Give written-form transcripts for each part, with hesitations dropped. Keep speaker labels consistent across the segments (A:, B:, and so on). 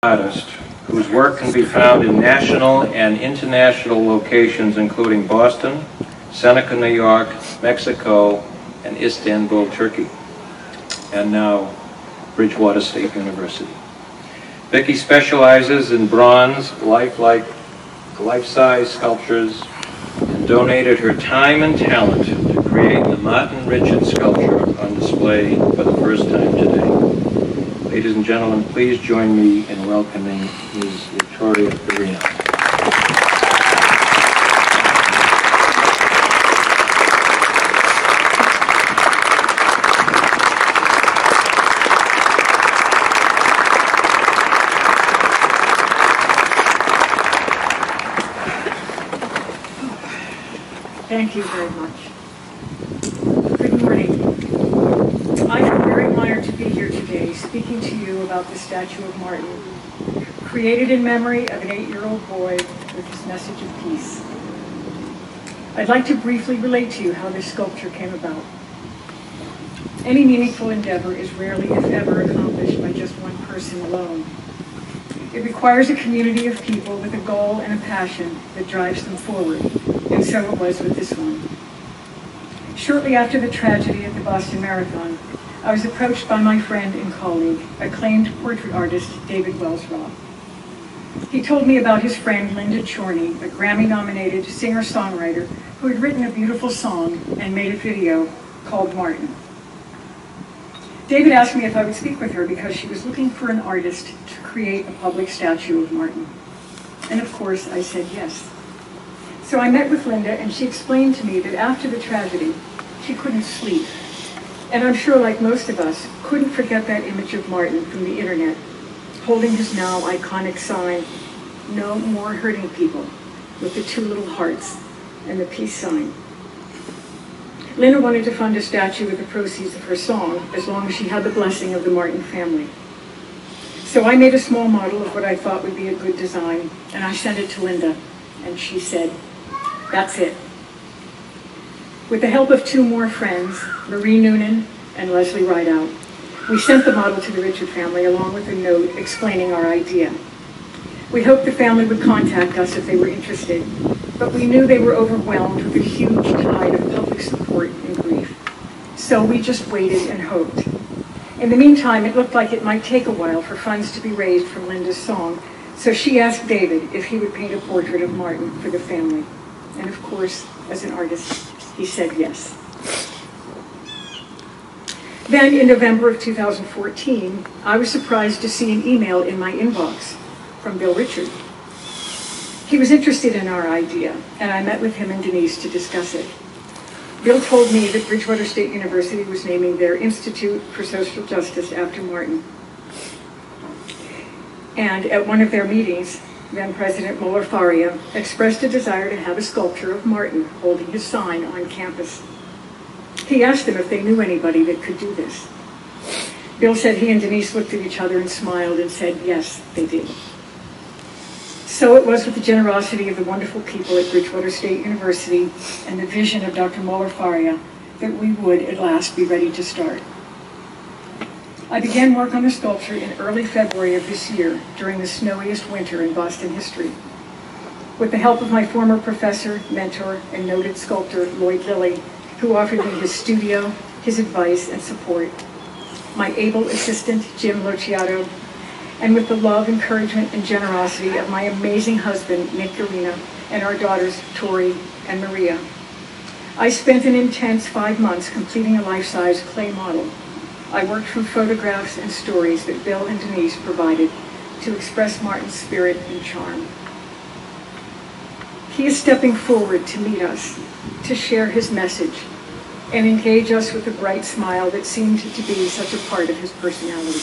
A: artist whose work can be found in national and international locations including Boston, Seneca, New York, Mexico, and Istanbul, Turkey, and now Bridgewater State University. Vicki specializes in bronze, life-size sculptures and donated her time and talent to create the Martin Richards sculpture on display for the first time today. Ladies and gentlemen, please join me in welcoming Ms. Victoria Farina.
B: Thank you very much. Good morning. I am very honored to be here today speaking to you about the statue of Martin, created in memory of an 8-year-old boy with his message of peace. I'd like to briefly relate to you how this sculpture came about. Any meaningful endeavor is rarely, if ever, accomplished by just one person alone. It requires a community of people with a goal and a passion that drives them forward, and so it was with this one. Shortly after the tragedy at the Boston Marathon, I was approached by my friend and colleague, acclaimed portrait artist David Welsroth. He told me about his friend Linda Chorney, a Grammy-nominated singer-songwriter who had written a beautiful song and made a video called Martin. David asked me if I would speak with her because she was looking for an artist to create a public statue of Martin. And of course, I said yes. So I met with Linda, and she explained to me that after the tragedy, she couldn't sleep. And I'm sure, like most of us, couldn't forget that image of Martin from the internet, holding his now iconic sign, "No More Hurting People," with the 2 little hearts and the peace sign. Linda wanted to fund a statue with the proceeds of her song, as long as she had the blessing of the Martin family. So I made a small model of what I thought would be a good design, and I sent it to Linda, and she said, "That's it." With the help of 2 more friends, Marie Noonan and Leslie Rideout, we sent the model to the Richard family along with a note explaining our idea. We hoped the family would contact us if they were interested, but we knew they were overwhelmed with a huge tide of public support and grief. So we just waited and hoped. In the meantime, it looked like it might take a while for funds to be raised from Linda's song, so she asked David if he would paint a portrait of Martin for the family. And of course, as an artist, he said yes. Then in November of 2014, I was surprised to see an email in my inbox from Bill Richard. He was interested in our idea, and I met with him and Denise to discuss it. Bill told me that Bridgewater State University was naming their Institute for Social Justice after Martin. And at one of their meetings, then President Moeller Faria expressed a desire to have a sculpture of Martin holding his sign on campus. He asked them if they knew anybody that could do this. Bill said he and Denise looked at each other and smiled and said yes, they did. So it was with the generosity of the wonderful people at Bridgewater State University and the vision of Dr. Moeller Faria that we would at last be ready to start. I began work on the sculpture in early February of this year during the snowiest winter in Boston history. With the help of my former professor, mentor, and noted sculptor, Lloyd Lilly, who offered me his studio, his advice, and support, my able assistant, Jim Lociato, and with the love, encouragement, and generosity of my amazing husband, Nick Garina, and our daughters, Tori and Maria. I spent an intense 5 months completing a life-size clay model. I worked from photographs and stories that Bill and Denise provided to express Martin's spirit and charm. He is stepping forward to meet us, to share his message, and engage us with a bright smile that seemed to be such a part of his personality.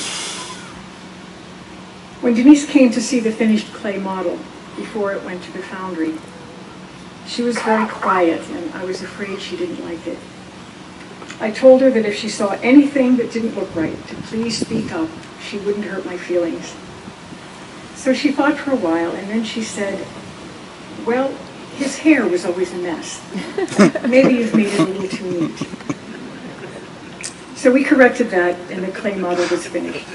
B: When Denise came to see the finished clay model before it went to the foundry, she was very quiet, and I was afraid she didn't like it. I told her that if she saw anything that didn't look right, to please speak up. She wouldn't hurt my feelings. So she thought for a while, and then she said, "Well, his hair was always a mess. Maybe you've made it a little too neat." So we corrected that, and the clay model was finished.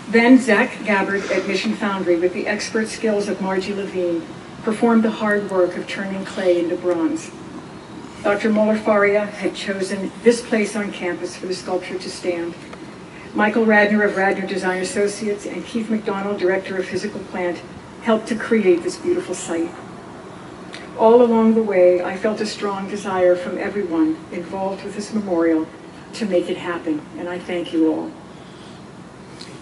B: Then Zach Gabbard at Mission Foundry, with the expert skills of Margie Levine, performed the hard work of turning clay into bronze. Dr. Moller-Faria had chosen this place on campus for the sculpture to stand. Michael Radner of Radner Design Associates and Keith McDonald, Director of Physical Plant, helped to create this beautiful site. All along the way, I felt a strong desire from everyone involved with this memorial to make it happen, and I thank you all.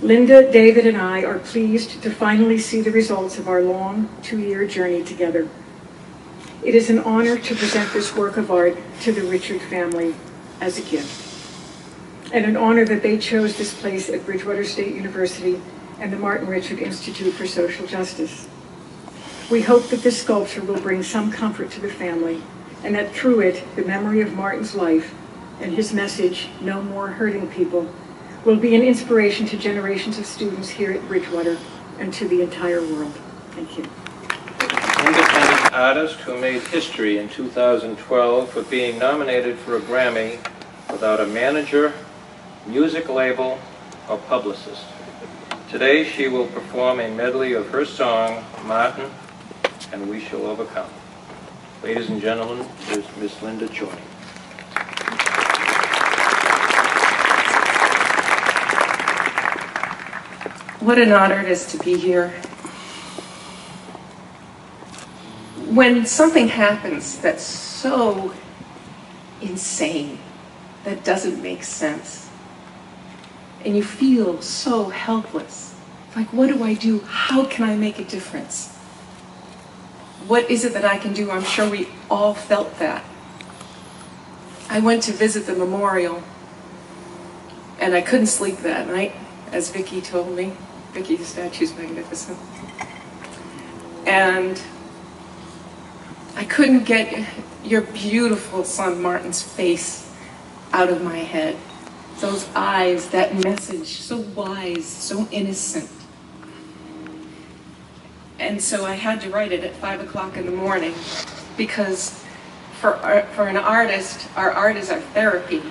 B: Linda, David, and I are pleased to finally see the results of our long 2-year journey together. It is an honor to present this work of art to the Richard family as a gift, and an honor that they chose this place at Bridgewater State University and the Martin Richard Institute for Social Justice. We hope that this sculpture will bring some comfort to the family, and that through it, the memory of Martin's life and his message, "No more hurting people," will be an inspiration to generations of students here at Bridgewater and to the entire world. Thank you.
A: Independent artist who made history in 2012 for being nominated for a Grammy without a manager, music label, or publicist. Today she will perform a medley of her song, Martin, and We Shall Overcome. Ladies and gentlemen, here's Miss Linda Choi.
C: What an honor it is to be here. When something happens that's so insane, that doesn't make sense, and you feel so helpless, like, what do I do? How can I make a difference? What is it that I can do? I'm sure we all felt that. I went to visit the memorial, and I couldn't sleep that night, as Vicki told me. Vicki, the statue's magnificent. And I couldn't get your beautiful son Martin's face out of my head. Those eyes, that message, so wise, so innocent. And so I had to write it at 5 o'clock in the morning, because for an artist, our art is our therapy,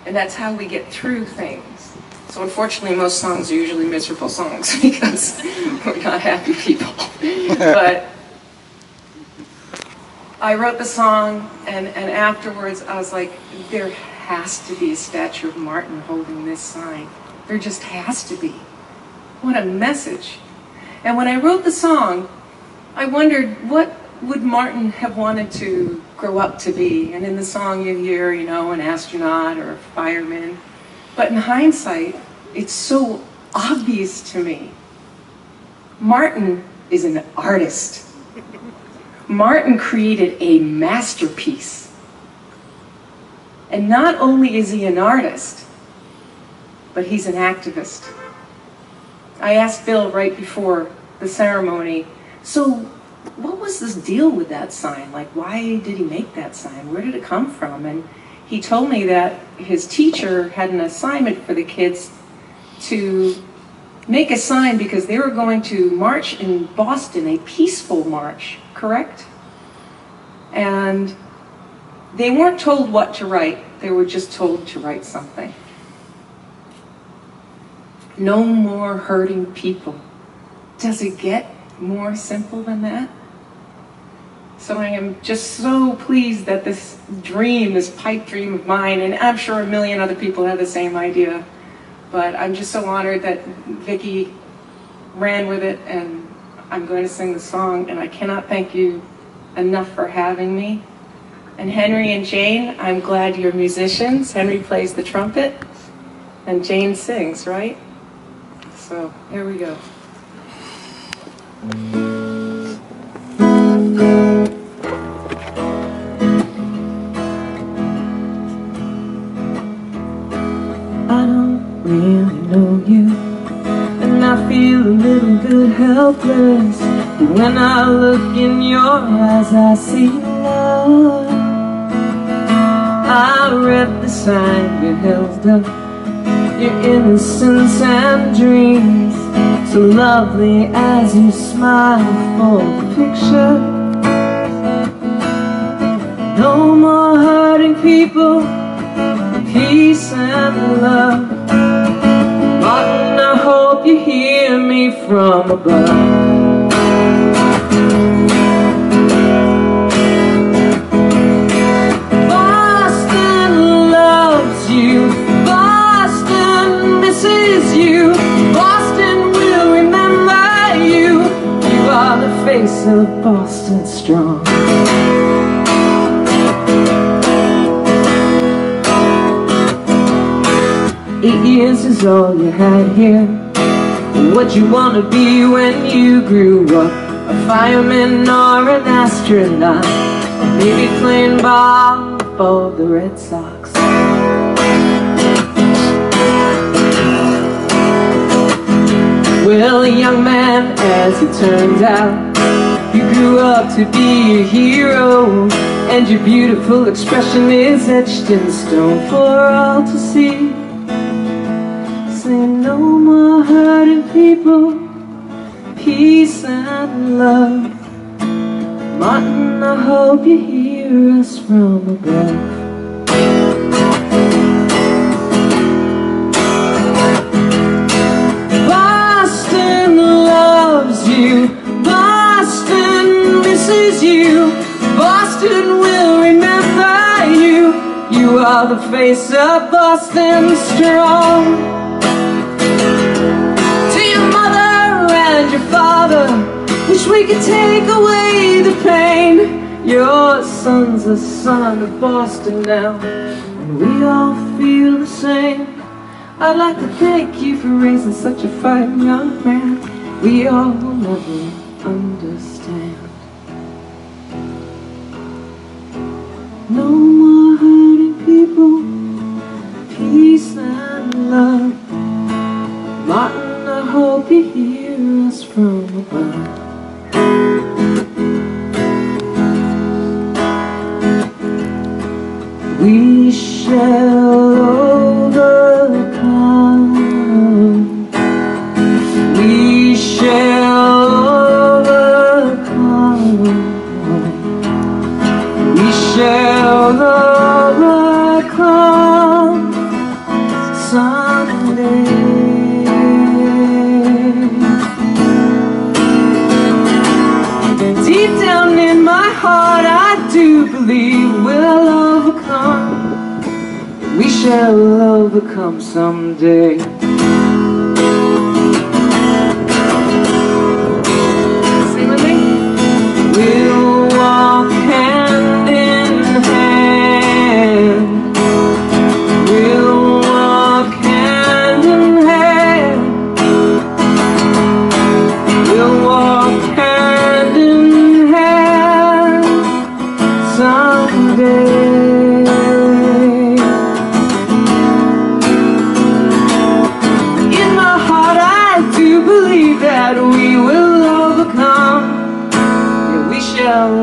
C: and that's how we get through things. So unfortunately, most songs are usually miserable songs because we're not happy people. But I wrote the song, and afterwards I was like, there has to be a statue of Martin holding this sign. There just has to be. What a message. And when I wrote the song, I wondered, what would Martin have wanted to grow up to be? And in the song you hear, you know, an astronaut or a fireman. But in hindsight, it's so obvious to me. Martin is an artist. Martin created a masterpiece. And not only is he an artist, but he's an activist. I asked Bill right before the ceremony, so what was this deal with that sign? Like, why did he make that sign? Where did it come from? And he told me that his teacher had an assignment for the kids to make a sign because they were going to march in Boston, a peaceful march, correct? And they weren't told what to write, they were just told to write something. No more hurting people. Does it get more simple than that? So I am just so pleased that this dream, this pipe dream of mine, and I'm sure a million other people have the same idea, but I'm just so honored that Vicki ran with it, and I'm going to sing the song, and I cannot thank you enough for having me. And Henry and Jane, I'm glad you're musicians. Henry plays the trumpet, and Jane sings, right? So here we go.
D: I don't really know you, and I feel a little bit helpless. When I look in your eyes, I see love. I read the sign you held up, your innocence and dreams, so lovely as you smile for the picture. No more hurting people, peace and love. Martin, I hope you hear me from above. Boston loves you, Boston misses you, Boston will remember you. You are the face of Boston strong. 8 years is all you had here. What you wanna be when you grew up? A fireman or an astronaut? Or maybe playing ball for the Red Sox? Well, young man, as it turns out, you grew up to be a hero, and your beautiful expression is etched in stone for all to see. Say no more hurting people, peace and love. Martin, I hope you hear us from above. Boston loves you, Boston misses you, Boston will remember you. You are the face of Boston strong. Your father, wish we could take away the pain. Your son's a son of Boston now, and we all feel the same. I'd like to thank you for raising such a fine young man. We all will never understand. No more hurting people, peace and love. Martin, I hope you hear us from above. We shall overcome. We shall overcome. We shall overcome someday. Deep down in my heart, I do believe we'll overcome. We shall overcome someday. Sing with me. We'll walk hand in hand. We'll walk hand in hand. We'll walk hand in hand someday.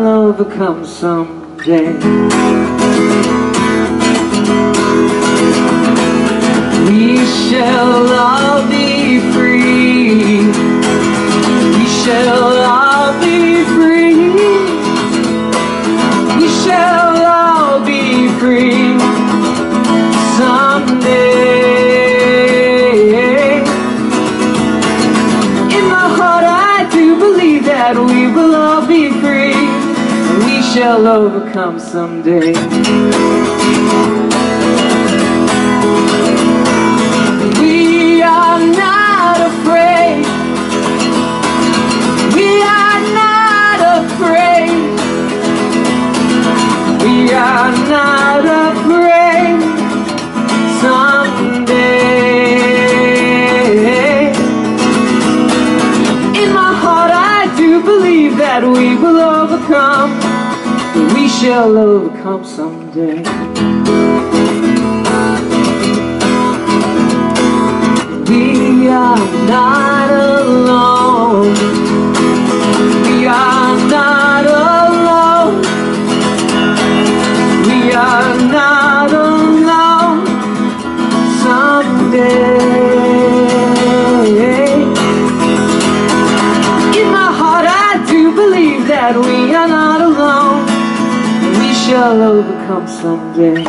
D: Overcome someday. We shall all be free. We shall all be free. We shall all be free someday. In my heart I do believe that we will all be free. We shall overcome someday. We are not afraid. We are not afraid. We are not afraid someday. In my heart I do believe that we will overcome. We shall overcome someday. We are not alone. We are not alone. We are not alone someday. In my heart I do believe that we are not alone. We shall overcome someday.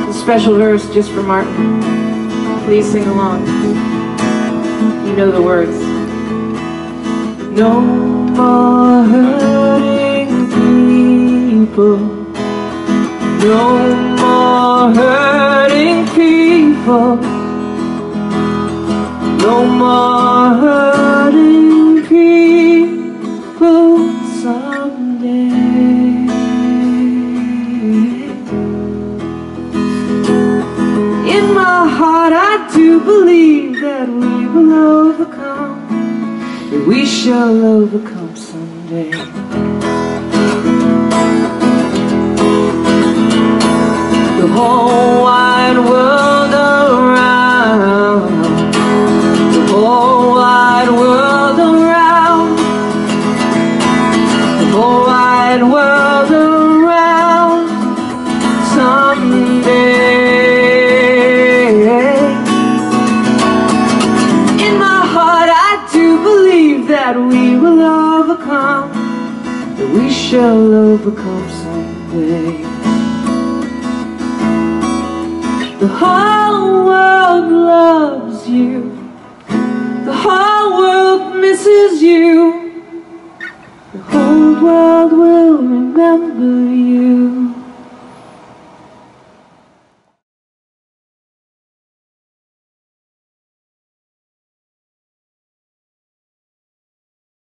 D: A special verse just for Martin.
C: Please sing along. You know the words.
D: No more hurting people. No more hurting people. No more hurting people someday. In my heart I do believe that we will overcome, that we shall overcome someday. The whole wide world around, the whole wide world around, the whole wide world around someday. In my heart I do believe that we will overcome, that we shall overcome someday. The whole world loves you. The whole world misses you. The whole world will remember you.